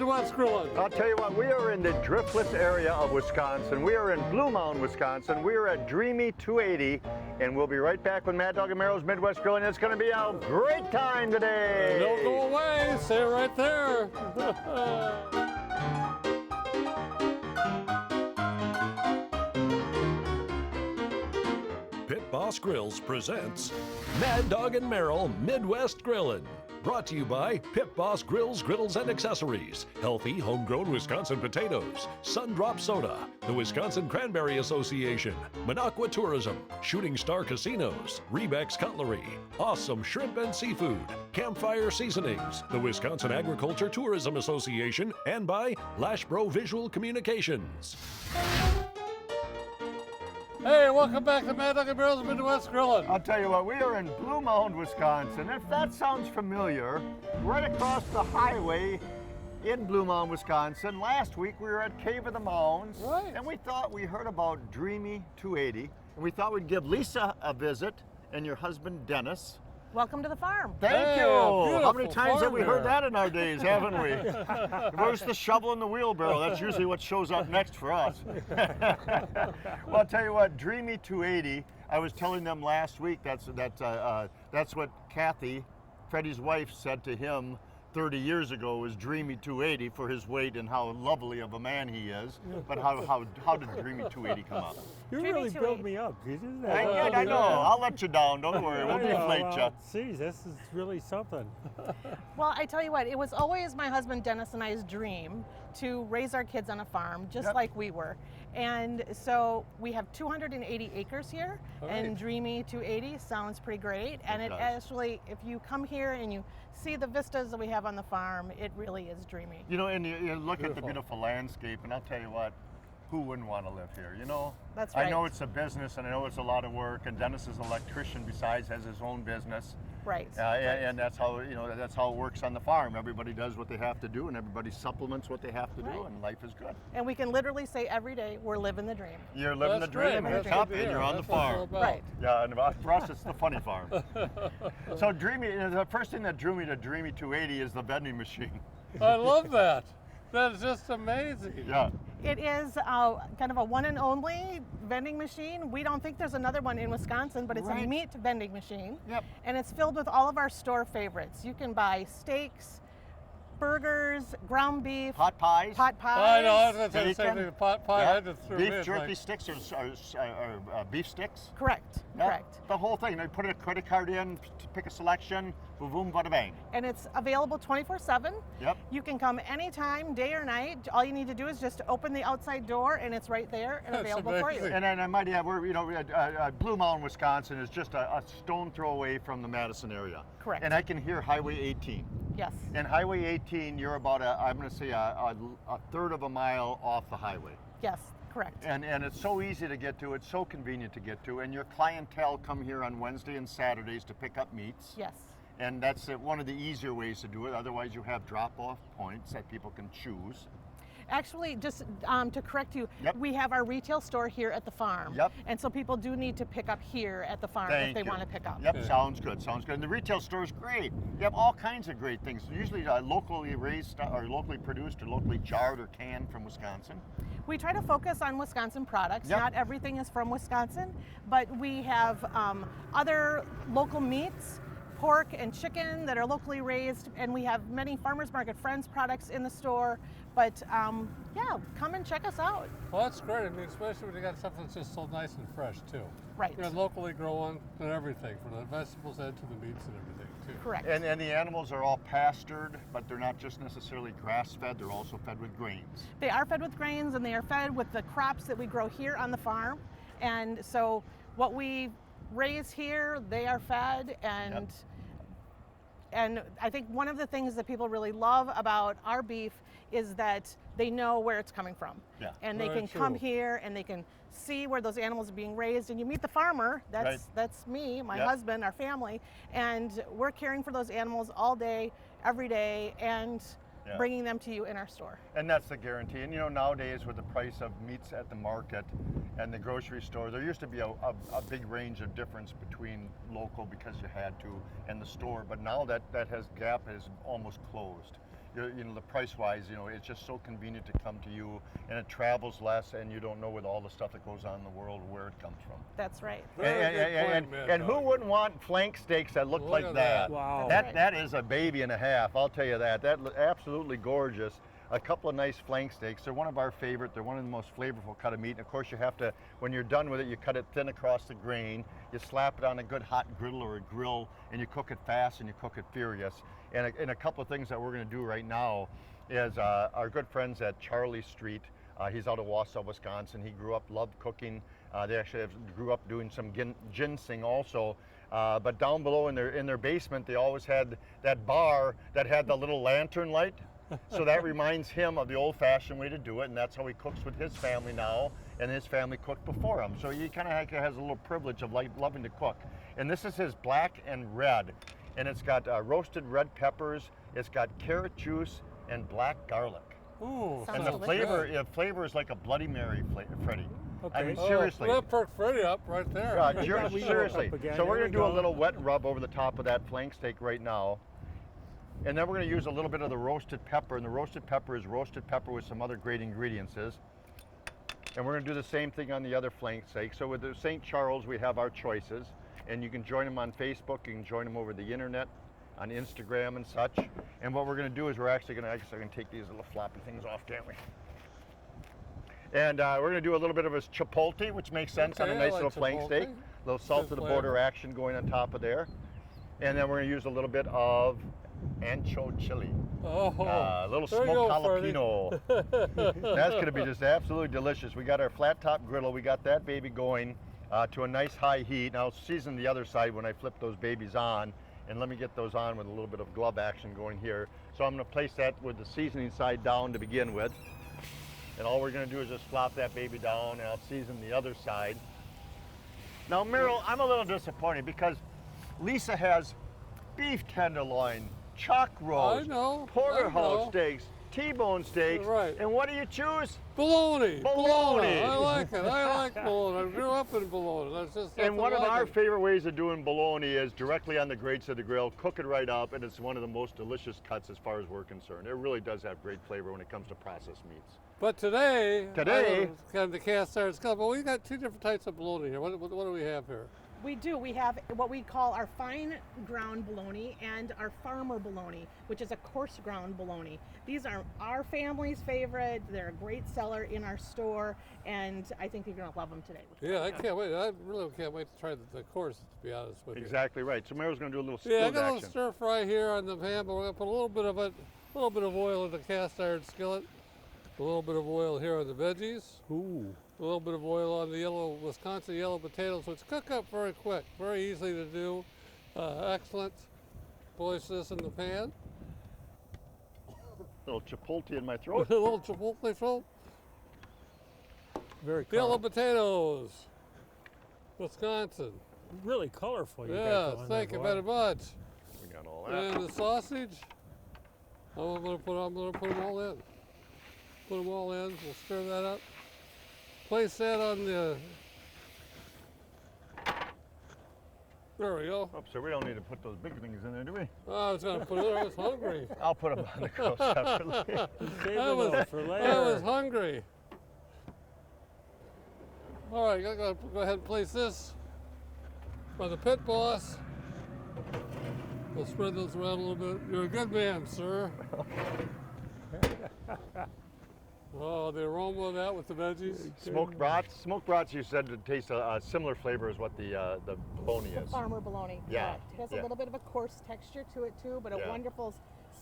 Midwest Grilling. I'll tell you what, we are in the driftless area of Wisconsin. We are in Blue Mounds, Wisconsin. We are at Dreamy 280, and we'll be right back with Mad Dog and Merrill's Midwest Grilling. It's going to be a great time today. Don't go away. Stay right there. Pit Boss Grills presents Mad Dog and Merrill Midwest Grillin'. Brought to you by Pit Boss Grills, Griddles, and Accessories, healthy, homegrown Wisconsin potatoes, Sundrop Soda, the Wisconsin Cranberry Association, Minocqua Tourism, Shooting Star Casinos, Rebeck's Cutlery, Awesome Shrimp and Seafood, Campfire Seasonings, the Wisconsin Agriculture Tourism Association, and by Lashbro Visual Communications. Hey, welcome back to Mad Dog and Merrill's Midwest Grilling. I'll tell you what, we are in Blue Mounds, Wisconsin. If that sounds familiar, right across the highway in Blue Mounds, Wisconsin. Last week we were at Cave of the Mounds, right. And we thought we heard about Dreamy 280, and we thought we'd give Lisa a visit and your husband Dennis. Welcome to the farm. Thank you. How many times have we heard there. that in our days, haven't we? Where's the shovel and the wheelbarrow? That's usually what shows up next for us. Well, I'll tell you what, Dreamy 280, I was telling them last week, that's what Kathy, Freddie's wife, said to him 30 years ago, was Dreamy 280 for his weight and how lovely of a man he is. But how did Dreamy 280 come up? You Dreamy really built me up, didn't you? I know. I'll let you down. Don't worry. We'll deflate you. See, this is really something. Well, I tell you what, it was always my husband Dennis and I's dream to raise our kids on a farm, just like we were. And so we have 280 acres here, and Dreamy 280 sounds pretty great. And it actually, if you come here and you see the vistas that we have on the farm, it really is dreamy. You know, and you look at the beautiful landscape, and I'll tell you what, who wouldn't want to live here, you know? That's right. I know it's a business, and I know it's a lot of work, and Dennis is an electrician besides, has his own business. Right. And that's how, that's how it works on the farm. Everybody does what they have to do, and everybody supplements what they have to do, and life is good. And we can literally say every day, we're living the dream. You're living the dream, and it's happy, and you're on the farm. Right. Yeah, and for us, it's the funny farm. So Dreamy, the first thing that drew me to Dreamy 280 is the vending machine. I love that. That's just amazing. Yeah. It is kind of a one and only vending machine. We don't think there's another one in Wisconsin, but it's a meat vending machine. Yep. And it's filled with all of our store favorites. You can buy steaks, burgers, ground beef, Pot pies. I know, I was going to say the same Bacon. thing. The pot pie, Yeah. I just threw Beef in, jerky like, sticks or beef sticks. Correct, Yeah. correct. The whole thing. They put a credit card in, to pick a selection, boom, boom, bada bang. And it's available 24/7. Yep. You can come anytime, day or night. All you need to do is just open the outside door, and it's right there and That's available for you. amazing. And then I might add, Blue Mounds, Wisconsin is just a stone throw away from the Madison area. Correct. And I can hear Highway 18. Yes. And Highway 18, you're about I'm going to say a third of a mile off the highway. Yes, correct. And it's so easy to get to, it's so convenient to get to, and your clientele come here on Wednesday and Saturdays to pick up meats. Yes. And that's one of the easier ways to do it. Otherwise, you have drop-off points that people can choose. Actually, just to correct you, Yep. we have our retail store here at the farm. Yep. And so people do need to pick up here at the farm if they want to pick up. Yep, sounds good, sounds good. And the retail store is great. You have all kinds of great things. Usually locally raised or locally produced or locally jarred or canned from Wisconsin. We try to focus on Wisconsin products. Yep. Not everything is from Wisconsin, but we have other local meats, pork and chicken that are locally raised, and we have many Farmers Market Friends products in the store. But yeah, come and check us out. Well, that's great. I mean, especially when you got something that's just so nice and fresh, too. Right. You know, locally grown and everything, from the vegetables and to the meats and everything, too. Correct. And the animals are all pastured, but they're not just necessarily grass-fed, they're also fed with grains. They are fed with grains, and they are fed with the crops that we grow here on the farm. And so what we raise here, they are fed, and and I think one of the things that people really love about our beef is that they know where it's coming from. Yeah. And they Very can come true. here and they can see where those animals are being raised, and you meet the farmer. That's me, my husband, our family, and we're caring for those animals all day, every day, and bringing them to you in our store. And that's the guarantee. And you know, nowadays with the price of meats at the market and the grocery store, there used to be a big range of difference between local because you had to and the store, but now that gap is almost closed. you know, the price-wise, you know, it's just so convenient to come to you, and it travels less, and you don't know with all the stuff that goes on in the world where it comes from. That's right. Very good point, Mad And who Dog. wouldn't want flank steaks that look like at that? that. Wow. That's right. That is a baby and a half, I'll tell you that. Absolutely gorgeous. A couple of nice flank steaks. They're one of our favorite. They're one of the most flavorful cut of meat. And of course, you have to, when you're done with it, you cut it thin across the grain. You slap it on a good hot griddle or a grill, and you cook it fast and you cook it furious. And a couple of things that we're going to do right now is our good friends at Charlie Street. He's out of Wausau, Wisconsin. He grew up, loved cooking. They actually grew up doing some ginseng also. But down below in their basement, they always had that bar that had the little lantern light. So that reminds him of the old-fashioned way to do it, and that's how he cooks with his family now, and his family cooked before him. So he kind of has a little privilege of loving to cook. And this is his black and red, and it's got roasted red peppers, it's got carrot juice, and black garlic. Ooh, Sounds And the delicious. flavor is like a Bloody Mary, Freddie. I mean, Okay. seriously. That perked Freddie up right there. Yeah, we go seriously. up again. So we're Here going we to do a go. little wet rub over the top of that flank steak right now. And then we're going to use a little bit of the roasted pepper, and the roasted pepper is roasted pepper with some other great ingredients. And we're going to do the same thing on the other flank steak. So with the St. Charles, we have our choices, and you can join them on Facebook, you can join them over the internet, on Instagram and such. And what we're going to do is we're actually going to take these little floppy things off, can't we? And we're going to do a little bit of a chipotle, which makes sense on a Okay, I nice like little flank chipotle. steak. A little salt Good to the border flavor. action going on top of there. And then we're going to use a little bit of ancho chili. Oh, A little there you smoked go, Freddie. jalapeno. That's going to be just absolutely delicious. We got our flat top griddle. We got that baby going to a nice high heat. Now season the other side when I flip those babies on. And let me get those on with a little bit of glove action going here. So I'm going to place that with the seasoning side down to begin with. And all we're going to do is just flop that baby down, and I'll season the other side. Now, Merrill, I'm a little disappointed because Lisa has beef tenderloin, chuck roast, I know, porterhouse I know. steaks, T-bone steaks, Right. and what do you choose? bologna. Bologna. I like it. I like bologna. I grew up in bologna. That's just And one of nothing our like it. favorite ways of doing bologna is directly on the grates of the grill, cook it right up, and it's one of the most delicious cuts as far as we're concerned. It really does have great flavor when it comes to processed meats. But today, Today- kind of the cast iron skull. But we got two different types of bologna here. What do we have here? We do. We have what we call our fine ground bologna and our farmer bologna, which is a coarse ground bologna. These are our family's favorite. They're a great seller in our store, and I think you're going to love them today. Yeah, I can't wait. I really can't wait to try the course, to be honest with you. Exactly right. So Merrill's going to do a little Yeah, I skillet got a little action. stir fry here on the pan, but we're gonna put a little bit of it, a little bit of oil in the cast iron skillet, a little bit of oil here on the veggies, Ooh. a little bit of oil on the yellow Wisconsin yellow potatoes, which cook up very quick, very easy to do. Excellent. Place this in the pan. Little chipotle in my A throat. little chipotle salt. Very Yellow colorful. potatoes. Wisconsin. Really colorful. You got Yeah, going thank there, you boy. very much. We got all that. And the sausage. I'm gonna put them all in. Put them all in. We'll stir that up. Place that on the. There we go. Oh, so we don't need to put those big things in there, do we? I was gonna put it. I was hungry. I'll put them on the grill separately. Save I it was, all for later. I was hungry. All right, go ahead and place this by the pit boss. We'll spread those around a little bit. You're a good man, sir. Oh, the aroma of that with the veggies. Smoked brats. Smoked brats, you said, to taste a similar flavor as what the bologna is. Farmer bologna. Yeah, Correct. It has yeah. a little bit of a coarse texture to it too, but a Yeah. wonderful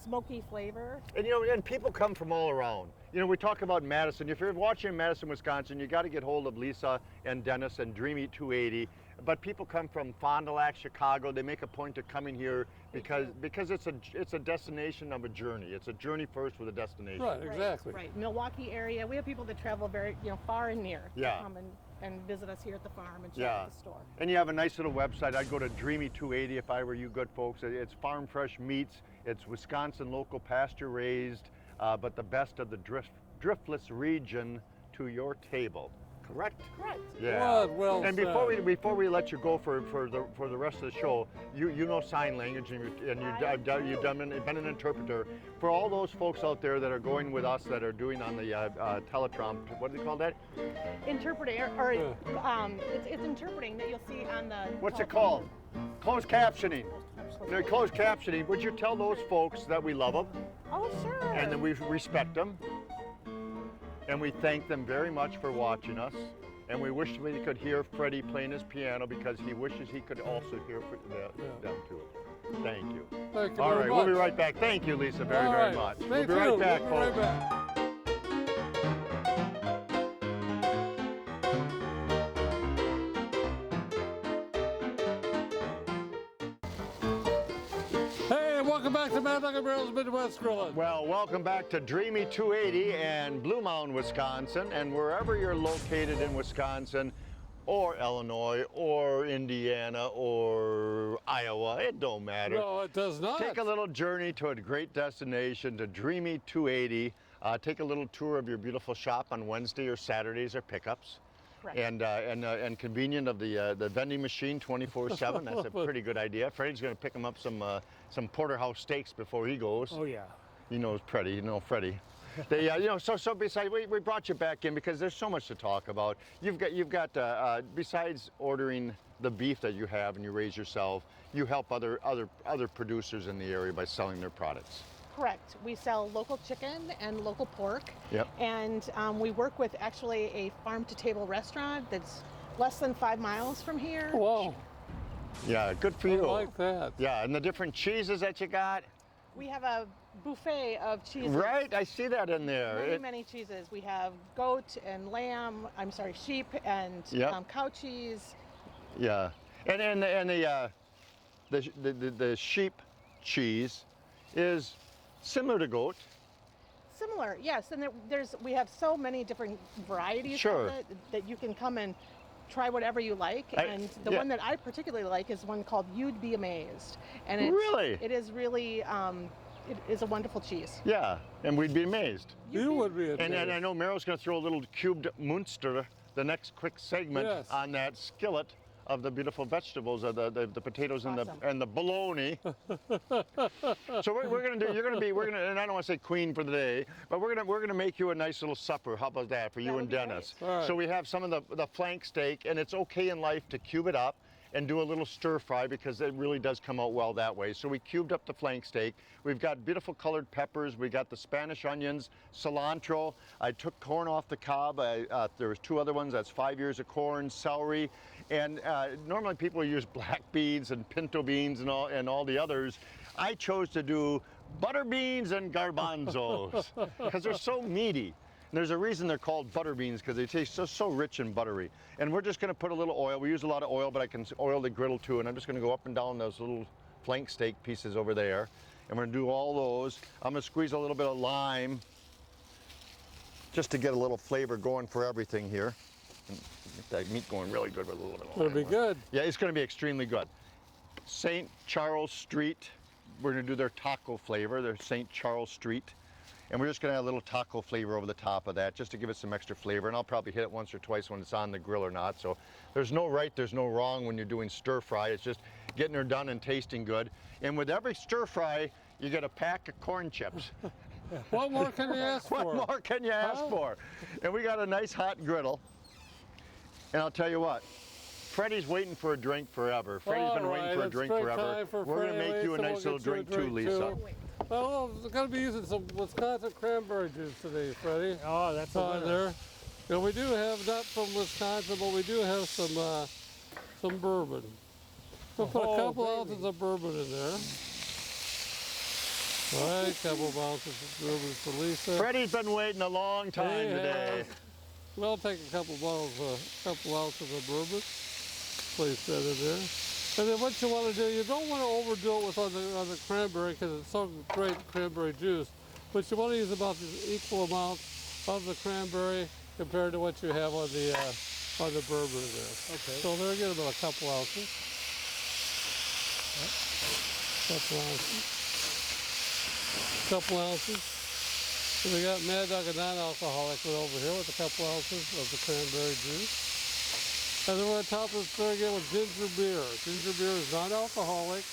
smoky flavor. And and people come from all around. We talk about Madison. If you're watching in Madison, Wisconsin, you got to get hold of Lisa and Dennis and Dreamy 280. But people come from Fond du Lac, Chicago. They make a point of coming here because it's a destination of a journey. It's a journey first with a destination. Right, exactly. Right. Milwaukee area. We have people that travel very, far and near Yeah. to come and visit us here at the farm and check Yeah. out the store. And you have a nice little website. I'd go to Dreamy 280 if I were you good folks. It's farm fresh meats. It's Wisconsin local pasture raised, but the best of the driftless region to your table. correct? Correct. Yeah. Well And said. before we let you go for the rest of the show, you know sign language and you've been an interpreter for all those folks out there that are going with us that are doing on the Teletron. What do they call that? Interpreting, or it's interpreting that you'll see on the. What's it called? Closed captioning. No, closed captioning. Would you tell those folks that we love them Oh, sure. and that we respect them, and we thank them very much for watching us, and we wish we could hear Freddie playing his piano because he wishes he could also hear them too. Thank you. Thank you All very right, much. we'll be right back. Thank you, Lisa, very, All very right. much. Stay We'll be right tuned. back, We'll be right folks. back. Hey, welcome back to Mad Dog Merrill's Midwest Grilling. Well, welcome back to Dreamy 280 and Blue Mounds, Wisconsin, and wherever you're located in Wisconsin, or Illinois, or Indiana, or Iowa, it don't matter. No, it does not. Take a little journey to a great destination, to Dreamy 280. Take a little tour of your beautiful shop on Wednesday or Saturdays or pickups. Correct. And convenient of the vending machine 24/7. That's a pretty good idea. Freddie's going to pick him up some porterhouse steaks before he goes. Oh yeah. You know Freddie. You know Freddie. They, so besides, we brought you back in because there's so much to talk about. You've got besides ordering the beef that you have and you raise yourself, you help other producers in the area by selling their products. Correct. We sell local chicken and local pork. Yep. And we work with actually a farm-to-table restaurant that's less than 5 miles from here. Whoa, Yeah, good for I you. like that. Yeah, and the different cheeses that you got. We have a buffet of cheeses. Right, I see that in there. Many cheeses. We have goat and lamb, sheep and Yep. cow cheese. Yeah, and the sheep cheese is similar to goat. Similar, yes. And we have so many different varieties Sure. of it that you can come and try whatever you like. And the yeah. one that I particularly like is one called You'd Be Amazed. And Really? it is really, it is a wonderful cheese. Yeah, and we'd be amazed. You would be And I know Meryl's going to throw a little cubed Munster, the next quick segment, Yes. on that skillet of the beautiful vegetables, the potatoes Awesome. and the bologna. So we're gonna do. And I don't want to say queen for the day, but we're gonna make you a nice little supper. How about that for you That and would be Dennis? great. All right. So we have some of the flank steak, and it's okay in life to cube it up and do a little stir fry because it really does come out well that way. So we cubed up the flank steak. We've got beautiful colored peppers. We got the Spanish onions, cilantro. I took corn off the cob. There was 2 other ones. That's 5 ears of corn, celery, and normally people use black beans and pinto beans and all the others. I chose to do butter beans and garbanzos because they're so meaty. And there's a reason they're called butter beans because they taste so rich and buttery. And we're just going to put a little oil. We use a lot of oil, but I can oil the griddle too. And I'm just going to go up and down those little flank steak pieces over there. And we're going to do all those. I'm going to squeeze a little bit of lime just to get a little flavor going for everything here. And get that meat going really good with a little bit of lime. It'll be good. Yeah, it's going to be extremely good. St. Charles Street, we're going to do their taco flavor, their St. Charles Street. And we're just going to add a little taco flavor over the top of that just to give it some extra flavor. And I'll probably hit it once or twice when it's on the grill or not. So there's no right, there's no wrong when you're doing stir fry. It's just getting her done and tasting good. And with every stir fry, you get a pack of corn chips. What more can you ask for? What more can you ask for? And we got a nice hot griddle. And I'll tell you what, Freddie's waiting for a drink forever. Freddie's been waiting for a drink forever. We're going to make you a nice little drink too, Lisa. Well, we're going to be using some Wisconsin cranberry juice today, Freddie. Oh, that's On there. And we do have, not from Wisconsin, but we do have some bourbon. We'll put a couple ounces of bourbon in there. All right, a couple of ounces of bourbon for Lisa. Freddie's been waiting a long time today. We'll take a couple ounces of bourbon. Place that in there. And then what you want to do, you don't want to overdo it with on the cranberry because it's so great cranberry juice. But you want to use about the equal amount of the cranberry compared to what you have on the bourbon there. Okay. So there, get about a couple ounces. Couple ounces. We got Mad Dog, a non-alcoholic one over here with a couple ounces of the cranberry juice. And then we're going to top this thing again with ginger beer. Ginger beer is non-alcoholic.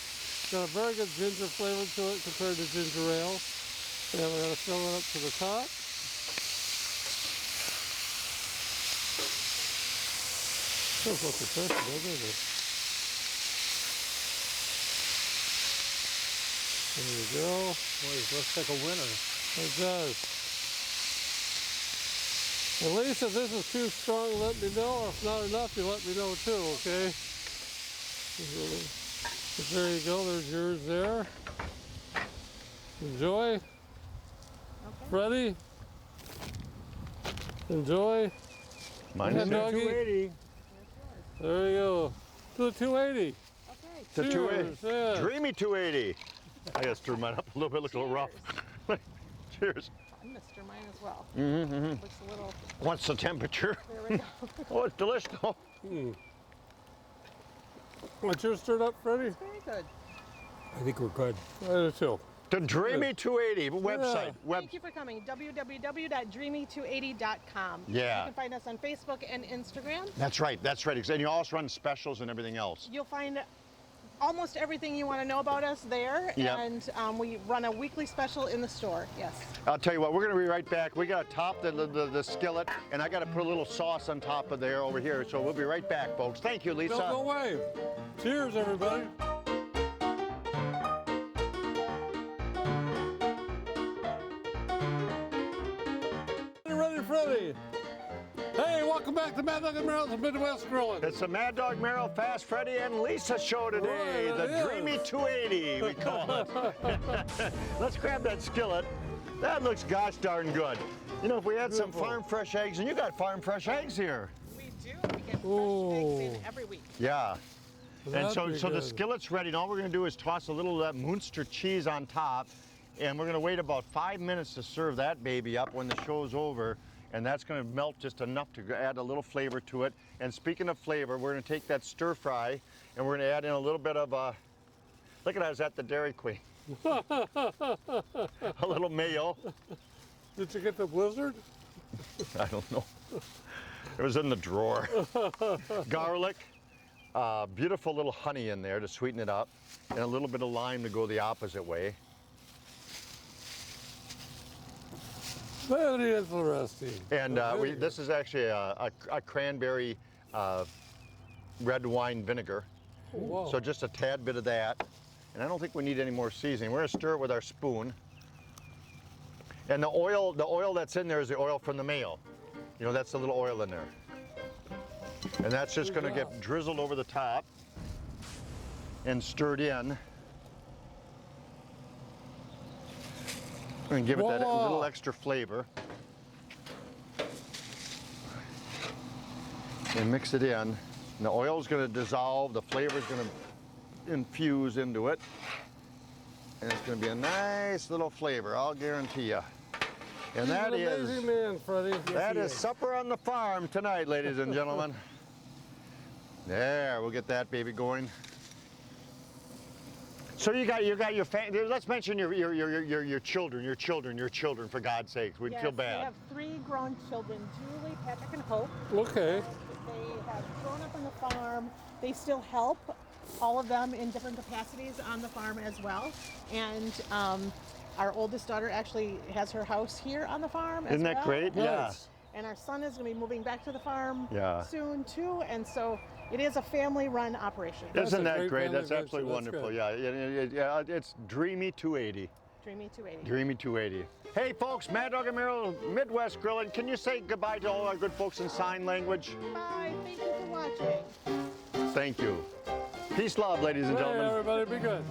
Got a very good ginger flavor to it compared to ginger ale. And we're going to fill it up to the top. Feels like refreshing, doesn't it? There you go. Boy, it looks like a winner. It does. At least if this is too strong, let me know. If not enough, you let me know too, okay? But there you go. There's yours there. Enjoy. Okay. Ready? Enjoy. Mine Yeah, is doggy. 280. There you go. To the 280. Okay. the 280. Cheers, yeah. Dreamy 280. I just threw mine up a little bit, look a little rough. Cheers. I missed mine as well. Mm-hmm. Looks a little. What's the temperature? There we go. Oh, it's delicious. Oh. What's yours stirred up, Freddie? Very good. I think we're good. I do too. The Dreamy 280 website. Thank you for coming. www.dreamy280.com. Yeah. You can find us on Facebook and Instagram. That's right, that's right. And you also run specials and everything else. You'll find almost everything you want to know about us there. Yep. And we run a weekly special in the store. Yes. I'll tell you what, we're going to be right back. We got to top the skillet, and I got to put a little sauce on top of there over here. So we'll be right back, folks. Thank you, Lisa. Don't go away. Cheers, everybody. Ready, Freddie. Hey, welcome back to Mad Dog Merrill's Midwest Grilling. It's the Mad Dog Merrill, Fast Freddy, and Lisa show today. Right, the it Dreamy is. 280, we call it. Let's grab that skillet. That looks gosh darn good. You know, if we had some Beautiful. farm fresh eggs, and you got farm fresh eggs here. We do. We get fresh Ooh. eggs in every week. Yeah. And That'd so be the good. skillet's ready. And all we're going to do is toss a little of that Munster cheese on top. And we're going to wait about 5 minutes to serve that baby up when the show's over. And that's going to melt just enough to add a little flavor to it. And speaking of flavor, we're going to take that stir fry and we're going to add in a little bit of, look at I was at the Dairy Queen. A little mayo. Did you get the blizzard? I don't know. It was in the drawer. Garlic, beautiful little honey in there to sweeten it up, and a little bit of lime to go the opposite way. Very interesting. And Very this is actually a cranberry red wine vinegar. good. Wow. So just a tad bit of that. And I don't think we need any more seasoning. We're gonna stir it with our spoon. And the oil that's in there is the oil from the mayo. You know, that's the little oil in there. And that's just gonna get drizzled over the top and stirred in. And give it that Voila. little extra flavor. And mix it in. And the oil's gonna dissolve, the flavor's gonna infuse into it. And it's gonna be a nice little flavor, I'll guarantee you. And He's that an is, amazing man, Freddie. that is supper on the farm tonight, ladies and gentlemen. There, we'll get that baby going. So you got your family. Let's mention your children, for God's sakes. We'd Yes, feel bad. We have 3 grown children, Julie, Patrick, and Hope. Okay. They have grown up on the farm. They still help, all of them in different capacities on the farm as well. And our oldest daughter actually has her house here on the farm as Isn't that well. great? Nice. Yeah. And our son is going to be moving back to the farm Yeah. soon too. And so it is a family-run operation. That's Isn't a that great great? family That's absolutely venture. That's wonderful. Yeah, it's Dreamy 280. Dreamy 280. Dreamy 280. Hey folks, Mad Dog and Merrill, Midwest Grilling. Can you say goodbye to all our good folks in sign language? Bye. Thank you for watching. Thank you. Peace, love, ladies and Hey, gentlemen. everybody, be good.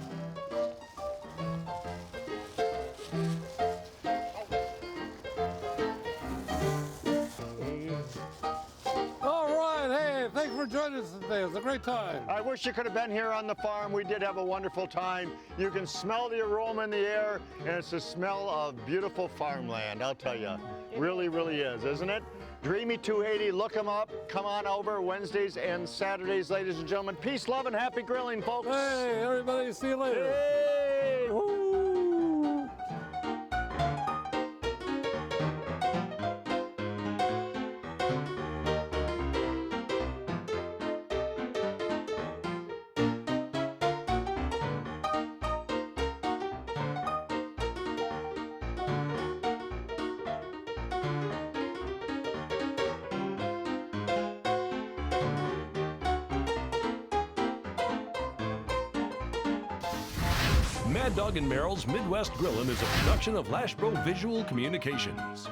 All right, hey, thanks for joining us today. It was a great time. I wish you could have been here on the farm. We did have a wonderful time. You can smell the aroma in the air, and it's the smell of beautiful farmland, I'll tell you. Really, really is, isn't it? Dreamy 280, look them up. Come on over Wednesdays and Saturdays, ladies and gentlemen. Peace, love, and happy grilling, folks. Hey, everybody, see you later. Hey! Woo! Mad Dog and Merrill's Midwest Grillin' is a production of Lashbro Visual Communications.